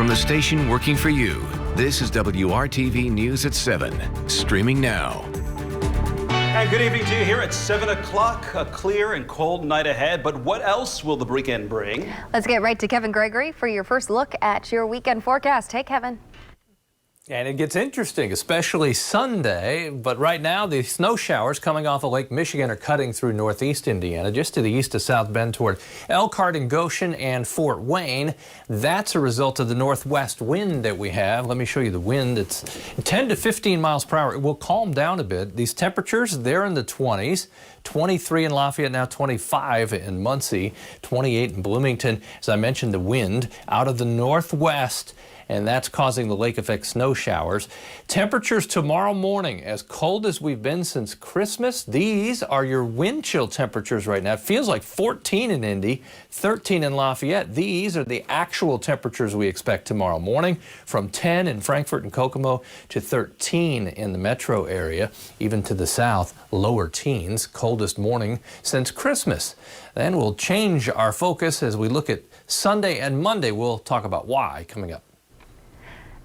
From the station working for you, this is WRTV News at 7, streaming now. And good evening to you here at 7 o'clock. A clear and cold night ahead, but what else will the weekend bring? Let's get right to Kevin Gregory for your first look at your weekend forecast. Hey, Kevin. And it gets interesting, especially Sunday. But right now, the snow showers coming off of Lake Michigan are cutting through northeast Indiana, just to the east of South Bend toward Elkhart and Goshen and Fort Wayne. That's a result of the northwest wind that we have. Let me show you the wind. It's 10 to 15 miles per hour. It will calm down a bit. These temperatures, they're in the 20s. 23 in Lafayette, now 25 in Muncie, 28 in Bloomington. As I mentioned, the wind out of the northwest, and that's causing the lake effect snow showers. Temperatures tomorrow morning, as cold as we've been since Christmas. These are your wind chill temperatures right now. It feels like 14 in Indy, 13 in Lafayette. These are the actual temperatures we expect tomorrow morning, from 10 in Frankfort and Kokomo to 13 in the metro area, even to the south, lower teens, coldest morning since Christmas. Then we'll change our focus as we look at Sunday and Monday. We'll talk about why coming up.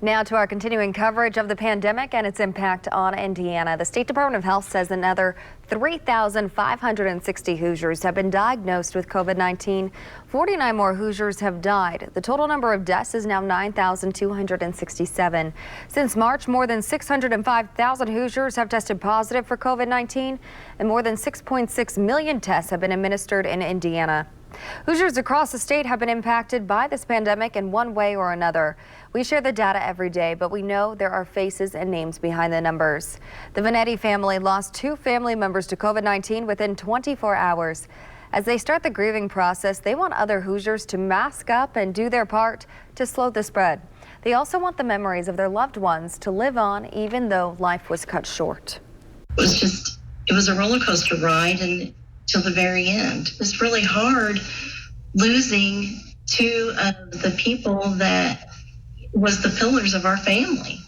Now to our continuing coverage of the pandemic and its impact on Indiana. The State Department of Health says another 3,560 Hoosiers have been diagnosed with COVID-19. 49 more Hoosiers have died. The total number of deaths is now 9,267. Since March, more than 605,000 Hoosiers have tested positive for COVID-19, and more than 6.6 million tests have been administered in Indiana. Hoosiers across the state have been impacted by this pandemic in one way or another. We share the data every day, but we know there are faces and names behind the numbers. The Vanetti family lost 2 family members to COVID-19 within 24 hours. As they start the grieving process, they want other Hoosiers to mask up and do their part to slow the spread. They also want the memories of their loved ones to live on, even though life was cut short. It was a roller coaster ride, and till the very end. It was really hard losing 2 of the people that was the pillars of our family.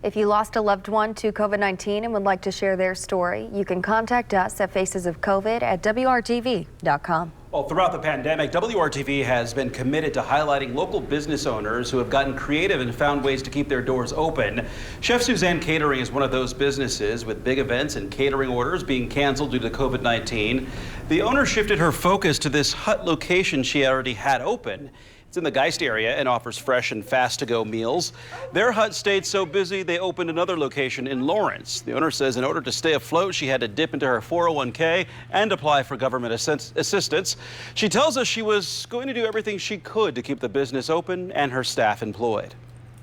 If you lost a loved one to COVID-19 and would like to share their story, you can contact us at facesofcovid@WRTV.com. Well, throughout the pandemic, WRTV has been committed to highlighting local business owners who have gotten creative and found ways to keep their doors open. Chef Suzanne Catering is one of those businesses, with big events and catering orders being canceled due to COVID-19. The owner shifted her focus to this hut location she already had open. It's in the Geist area and offers fresh and fast-to-go meals. Their hut stayed so busy they opened another location in Lawrence. The owner says in order to stay afloat, she had to dip into her 401k and apply for government assistance. She tells us she was going to do everything she could to keep the business open and her staff employed.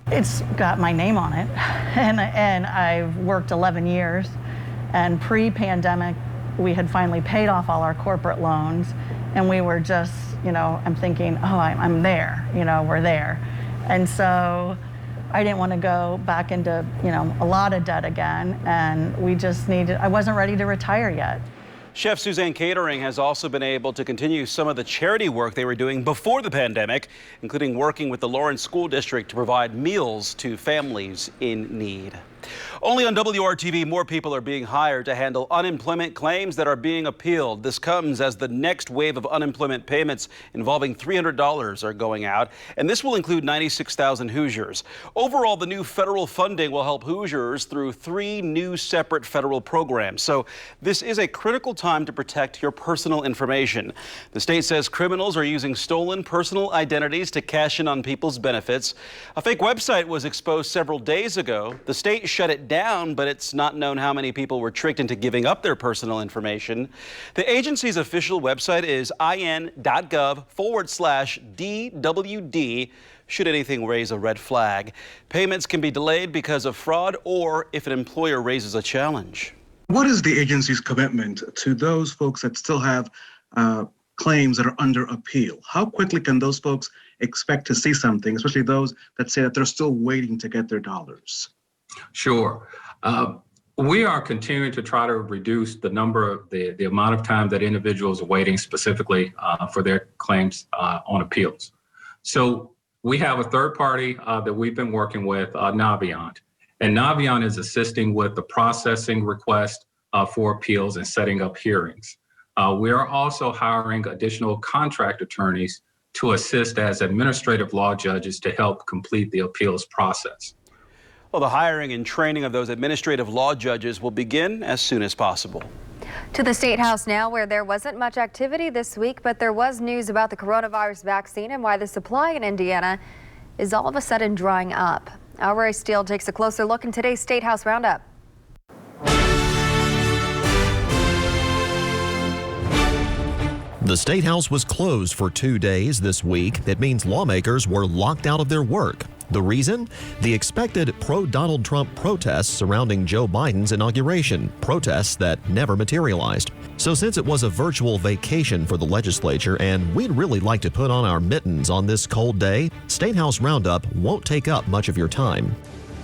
It's got my name on it, and I've worked 11 years, and pre-pandemic, we had finally paid off all our corporate loans, and we were just, I'm thinking, oh, I'm there, we're there. And so I didn't want to go back into, a lot of debt again, and I wasn't ready to retire yet. Chef Suzanne Catering has also been able to continue some of the charity work they were doing before the pandemic, including working with the Lawrence School District to provide meals to families in need. Only on WRTV, more people are being hired to handle unemployment claims that are being appealed. This comes as the next wave of unemployment payments involving $300 are going out, and this will include 96,000 Hoosiers. Overall, the new federal funding will help Hoosiers through 3 new separate federal programs. So this is a critical time to protect your personal information. The state says criminals are using stolen personal identities to cash in on people's benefits. A fake website was exposed several days ago. The state shut it down, but it's not known how many people were tricked into giving up their personal information. The agency's official website is in.gov/DWD. Should anything raise a red flag, payments can be delayed because of fraud or if an employer raises a challenge. What is the agency's commitment to those folks that still have claims that are under appeal? How quickly can those folks expect to see something, especially those that say that they're still waiting to get their dollars? Sure. We are continuing to try to reduce the number of the amount of time that individuals are waiting specifically for their claims on appeals. So we have a third party that we've been working with, Navion, and Navion is assisting with the processing request for appeals and setting up hearings. We are also hiring additional contract attorneys to assist as administrative law judges to help complete the appeals process. Well, the hiring and training of those administrative law judges will begin as soon as possible. To the State House now, where there wasn't much activity this week, but there was news about the coronavirus vaccine and why the supply in Indiana is all of a sudden drying up. Our Ray Steele takes a closer look in today's State House Roundup. The State House was closed for 2 days this week. It means lawmakers were locked out of their work. The reason? The expected pro-Donald Trump protests surrounding Joe Biden's inauguration, protests that never materialized. So since it was a virtual vacation for the legislature and we'd really like to put on our mittens on this cold day, State House Roundup won't take up much of your time.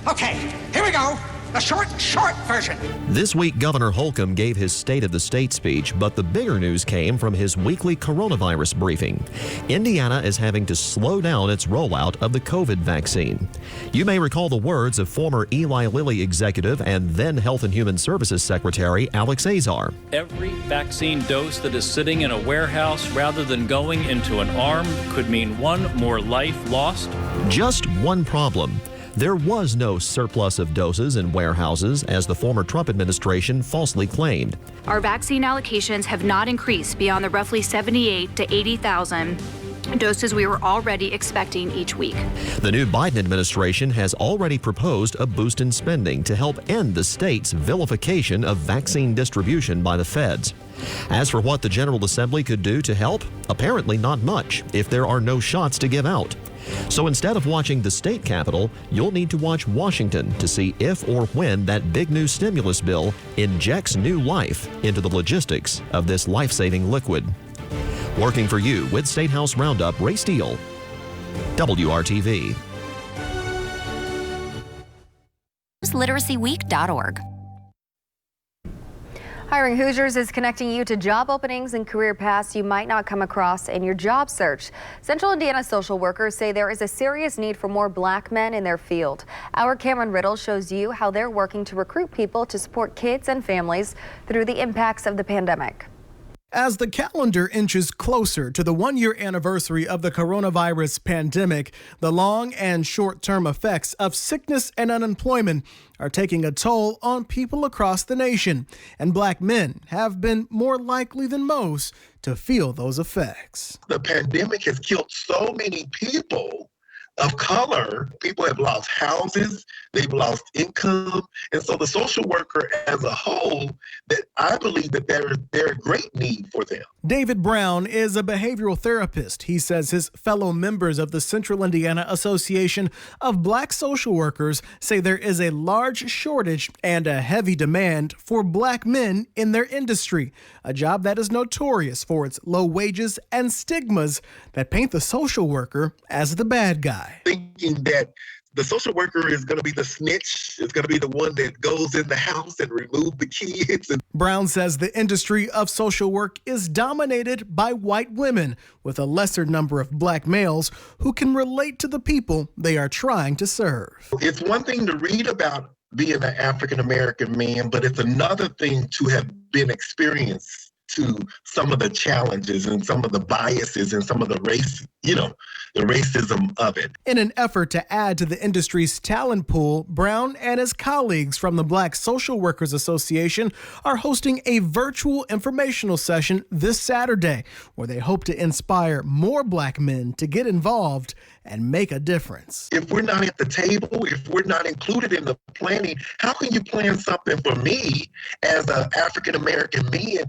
Okay, here we go. The short version. This week, Governor Holcomb gave his State of the State speech, but the bigger news came from his weekly coronavirus briefing. Indiana is having to slow down its rollout of the COVID vaccine. You may recall the words of former Eli Lilly executive and then Health and Human Services Secretary Alex Azar. Every vaccine dose that is sitting in a warehouse rather than going into an arm could mean one more life lost. Just one problem. There was no surplus of doses in warehouses, as the former Trump administration falsely claimed. Our vaccine allocations have not increased beyond the roughly 78 to 80,000 doses we were already expecting each week. The new Biden administration has already proposed a boost in spending to help end the state's vilification of vaccine distribution by the feds. As for what the General Assembly could do to help, apparently not much if there are no shots to give out. So instead of watching the state capitol, you'll need to watch Washington to see if or when that big new stimulus bill injects new life into the logistics of this life-saving liquid. Working for you with State House Roundup, Ray Steele, WRTV. LiteracyWeek.org. Hiring Hoosiers is connecting you to job openings and career paths you might not come across in your job search. Central Indiana social workers say there is a serious need for more black men in their field. Our Cameron Riddle shows you how they're working to recruit people to support kids and families through the impacts of the pandemic. As the calendar inches closer to the one-year anniversary of the coronavirus pandemic, the long and short-term effects of sickness and unemployment are taking a toll on people across the nation, and black men have been more likely than most to feel those effects. The pandemic has killed so many people of color. People have lost houses, they've lost income, and so the social worker as a whole, that I believe that they're a great need for them. David Brown is a behavioral therapist. He says his fellow members of the Central Indiana Association of Black Social Workers say there is a large shortage and a heavy demand for black men in their industry, a job that is notorious for its low wages and stigmas that paint the social worker as the bad guy. Thinking that the social worker is going to be the snitch, is going to be the one that goes in the house and remove the kids. Brown says the industry of social work is dominated by white women, with a lesser number of black males who can relate to the people they are trying to serve. It's one thing to read about being an African-American man, but it's another thing to have been experienced to some of the challenges and some of the biases and some of the race, the racism of it. In an effort to add to the industry's talent pool, Brown and his colleagues from the Black Social Workers Association are hosting a virtual informational session this Saturday, where they hope to inspire more black men to get involved and make a difference. If we're not at the table, if we're not included in the planning, how can you plan something for me as an African-American man,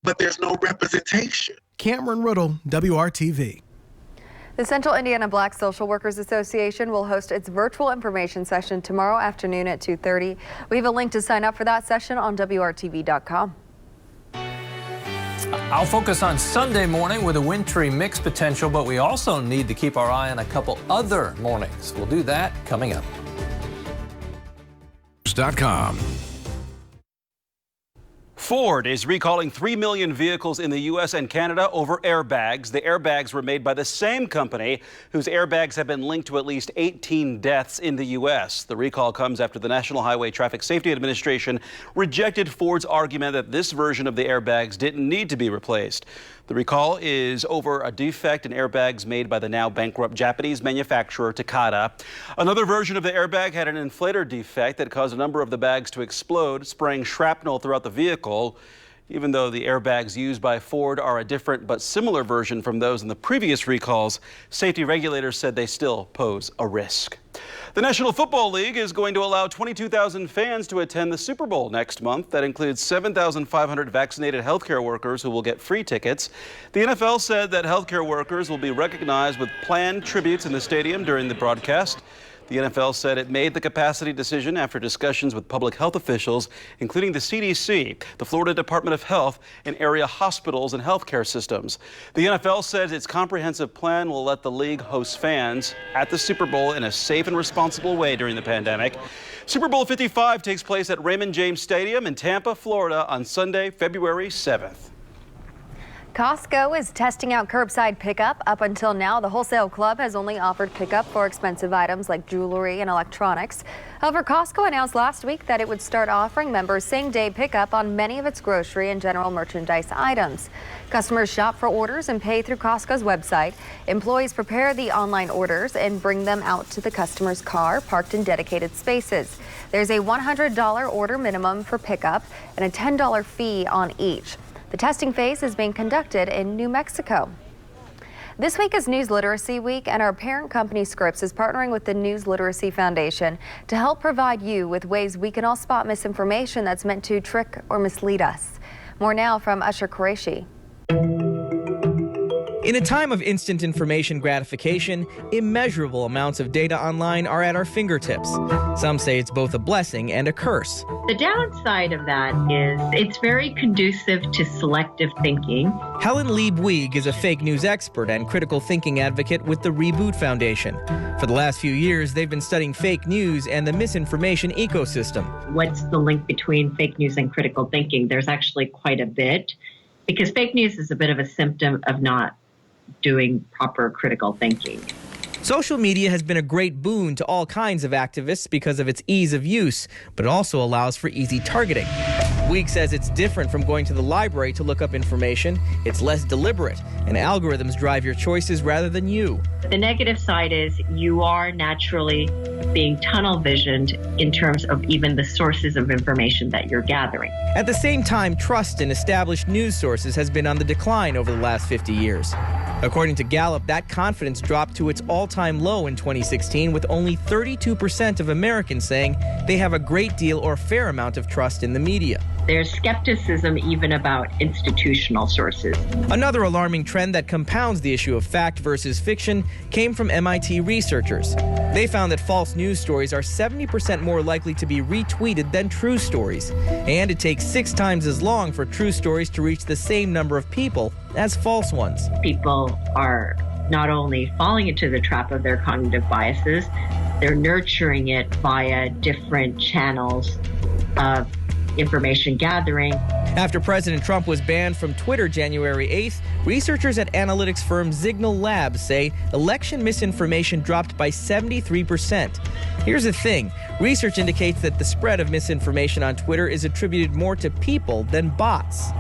but there's no representation? Cameron Riddle, WRTV. The Central Indiana Black Social Workers Association will host its virtual information session tomorrow afternoon at 2:30. We have a link to sign up for that session on WRTV.com. I'll focus on Sunday morning with a wintry mix potential, but we also need to keep our eye on a couple other mornings. We'll do that coming up. Ford is recalling 3 million vehicles in the U.S. and Canada over airbags. The airbags were made by the same company whose airbags have been linked to at least 18 deaths in the U.S. The recall comes after the National Highway Traffic Safety Administration rejected Ford's argument that this version of the airbags didn't need to be replaced. The The recall is over a defect in airbags made by the now bankrupt Japanese manufacturer Takata. Another version of the airbag had an inflator defect that caused a number of the bags to explode, spraying shrapnel throughout the vehicle. Even though the airbags used by Ford are a different but similar version from those in the previous recalls, safety regulators said they still pose a risk. The National Football League is going to allow 22,000 fans to attend the Super Bowl next month. That includes 7,500 vaccinated healthcare workers who will get free tickets. The NFL said that healthcare workers will be recognized with planned tributes in the stadium during the broadcast. The NFL said it made the capacity decision after discussions with public health officials, including the CDC, the Florida Department of Health, and area hospitals and healthcare systems. The NFL says its comprehensive plan will let the league host fans at the Super Bowl in a safe and responsible way during the pandemic. Super Bowl 55 takes place at Raymond James Stadium in Tampa, Florida on Sunday, February 7th. Costco is testing out curbside pickup. Up until now, the wholesale club has only offered pickup for expensive items like jewelry and electronics. However, Costco announced last week that it would start offering members same-day pickup on many of its grocery and general merchandise items. Customers shop for orders and pay through Costco's website. Employees prepare the online orders and bring them out to the customer's car parked in dedicated spaces. There's a $100 order minimum for pickup and a $10 fee on each. The testing phase is being conducted in New Mexico. This week is News Literacy Week, and our parent company Scripps is partnering with the News Literacy Foundation to help provide you with ways we can all spot misinformation that's meant to trick or mislead us. More now from Usher Qureshi. In a time of instant information gratification, immeasurable amounts of data online are at our fingertips. Some say it's both a blessing and a curse. The downside of that is it's very conducive to selective thinking. Helen Lee Bouygues is a fake news expert and critical thinking advocate with the Reboot Foundation. For the last few years, they've been studying fake news and the misinformation ecosystem. What's the link between fake news and critical thinking? There's actually quite a bit, because fake news is a bit of a symptom of not doing proper critical thinking. Social media has been a great boon to all kinds of activists because of its ease of use, but it also allows for easy targeting. Bouygues says it's different from going to the library to look up information. It's less deliberate, and algorithms drive your choices rather than you. The negative side is you are naturally being tunnel visioned in terms of even the sources of information that you're gathering. At the same time, trust in established news sources has been on the decline over the last 50 years. According to Gallup, that confidence dropped to its all-time low in 2016, with only 32% of Americans saying they have a great deal or fair amount of trust in the media. There's skepticism even about institutional sources. Another alarming trend that compounds the issue of fact versus fiction came from MIT researchers. They found that false news stories are 70% more likely to be retweeted than true stories. And it takes 6 times as long for true stories to reach the same number of people as false ones. People are not only falling into the trap of their cognitive biases, they're nurturing it via different channels of information gathering. After President Trump was banned from Twitter January 8th, researchers at analytics firm Signal Labs say election misinformation dropped by 73%. Here's the thing. Research indicates that the spread of misinformation on Twitter is attributed more to people than bots.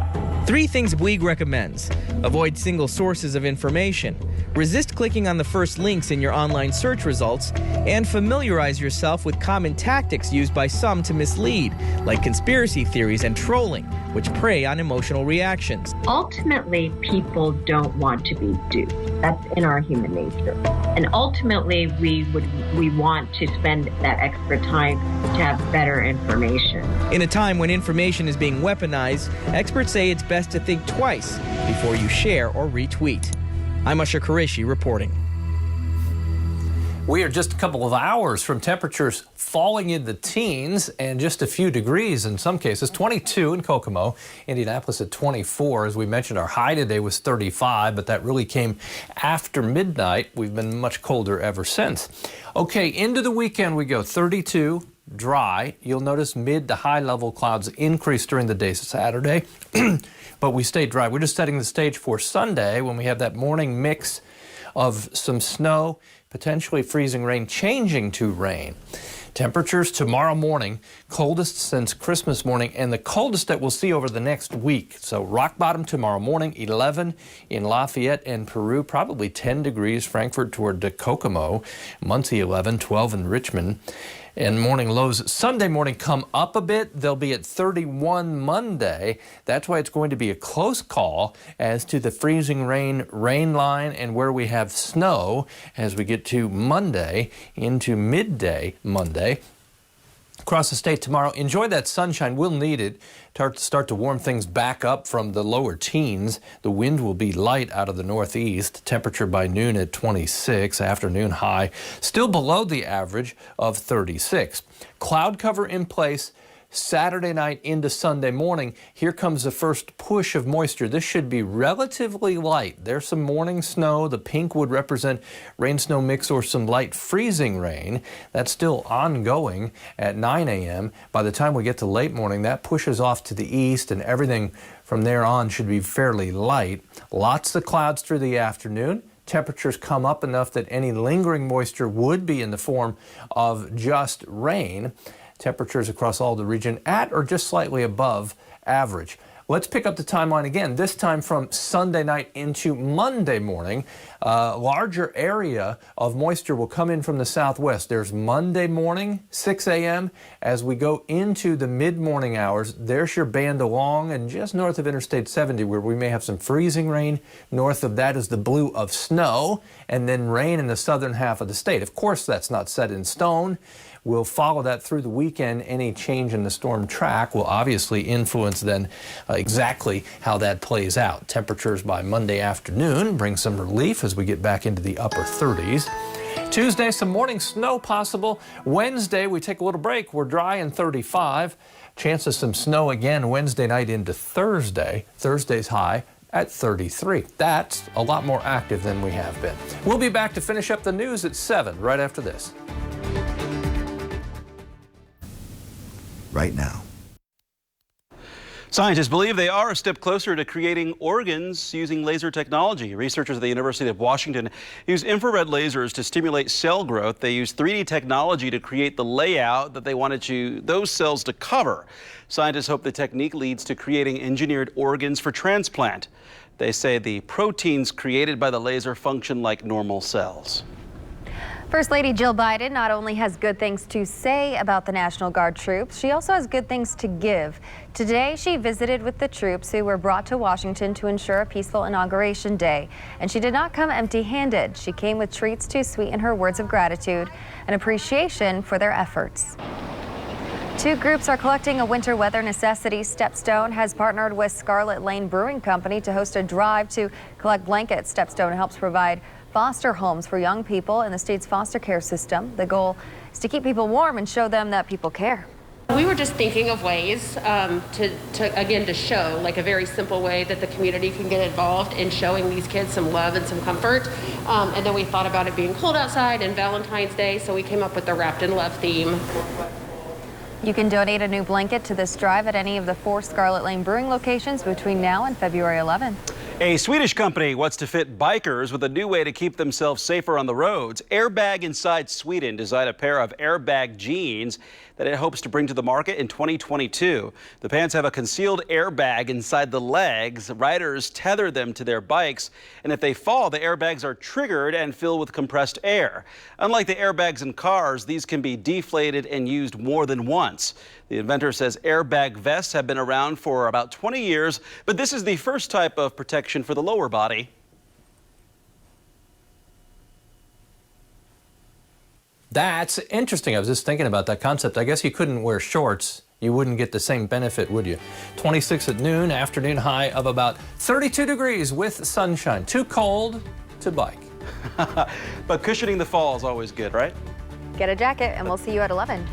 3 things Bouygues recommends. Avoid single sources of information. Resist clicking on the first links in your online search results. And familiarize yourself with common tactics used by some to mislead, like conspiracy theories and trolling, which prey on emotional reactions. Ultimately, people don't want to be duped. That's in our human nature. And ultimately, we want to spend that extra time to have better information. In a time when information is being weaponized, experts say it's best to think twice before you share or retweet. I'm Usher Qureshi reporting. We are just a couple of hours from temperatures falling in the teens and just a few degrees in some cases. 22 in Kokomo, Indianapolis at 24. As we mentioned, our high today was 35, but that really came after midnight. We've been much colder ever since. Okay, into the weekend we go. 32, dry. You'll notice mid to high level clouds increase during the day Saturday, but we stay dry. We're just setting the stage for Sunday when we have that morning mix of some snow, potentially freezing rain, changing to rain. Temperatures tomorrow morning, coldest since Christmas morning and the coldest that we'll see over the next week. So rock bottom tomorrow morning, 11 in Lafayette and Peru, probably 10 degrees Frankfurt toward Kokomo, Muncie 11, 12 in Richmond. And morning lows Sunday morning come up a bit. They'll be at 31 Monday. That's why it's going to be a close call as to the freezing rain line and where we have snow as we get to Monday into midday Monday. Across the state tomorrow, enjoy that sunshine. We'll need it to start to warm things back up from the lower teens. The wind will be light out of the northeast. Temperature by noon at 26. Afternoon high still below the average of 36. Cloud cover in place Saturday night into Sunday morning. Here comes the first push of moisture. This should be relatively light. There's some morning snow. The pink would represent rain-snow mix or some light freezing rain. That's still ongoing at 9 a.m. By the time we get to late morning, that pushes off to the east, and everything from there on should be fairly light. Lots of clouds through the afternoon. Temperatures come up enough that any lingering moisture would be in the form of just rain. Temperatures across all the region at or just slightly above average. Let's pick up the timeline again, this time from Sunday night into Monday morning. A larger area of moisture will come in from the southwest. There's Monday morning, 6 a.m. As we go into the mid-morning hours, there's your band along and just north of Interstate 70 where we may have some freezing rain. North of that is the blue of snow and then rain in the southern half of the state. Of course, that's not set in stone. We'll follow that through the weekend. Any change in the storm track will obviously influence then exactly how that plays out. Temperatures by Monday afternoon bring some relief as we get back into the upper 30s. Tuesday, some morning snow possible. Wednesday, we take a little break. We're dry and 35. Chance of some snow again Wednesday night into Thursday. Thursday's high at 33. That's a lot more active than we have been. We'll be back to finish up the news at 7 right after this. Right now. Scientists believe they are a step closer to creating organs using laser technology. Researchers at the University of Washington use infrared lasers to stimulate cell growth. They use 3D technology to create the layout that they wanted those cells to cover. Scientists hope the technique leads to creating engineered organs for transplant. They say the proteins created by the laser function like normal cells. First Lady Jill Biden not only has good things to say about the National Guard troops, she also has good things to give. Today, she visited with the troops who were brought to Washington to ensure a peaceful inauguration day. And she did not come empty-handed. She came with treats to sweeten her words of gratitude and appreciation for their efforts. Two groups are collecting a winter weather necessity. Stepstone has partnered with Scarlet Lane Brewing Company to host a drive to collect blankets. Stepstone helps provide foster homes for young people in the state's foster care system. The goal is to keep people warm and show them that people care. We were just thinking of ways to show like a very simple way that the community can get involved in showing these kids some love and some comfort. And then we thought about it being cold outside and Valentine's Day, so we came up with the Wrapped in Love theme. You can donate a new blanket to this drive at any of the 4 Scarlet Lane Brewing locations between now and February 11th. A Swedish company wants to fit bikers with a new way to keep themselves safer on the roads. Airbag Inside Sweden designed a pair of Airbag Jeans that it hopes to bring to the market in 2022. The pants have a concealed airbag inside the legs. Riders tether them to their bikes, and if they fall, the airbags are triggered and fill with compressed air. Unlike the airbags in cars, these can be deflated and used more than once. The inventor says airbag vests have been around for about 20 years, but this is the first type of protection for the lower body. That's interesting. I was just thinking about that concept. I guess you couldn't wear shorts. You wouldn't get the same benefit, would you? 26 at noon, afternoon high of about 32 degrees with sunshine. Too cold to bike. But cushioning the fall is always good, right? Get a jacket and we'll see you at 11.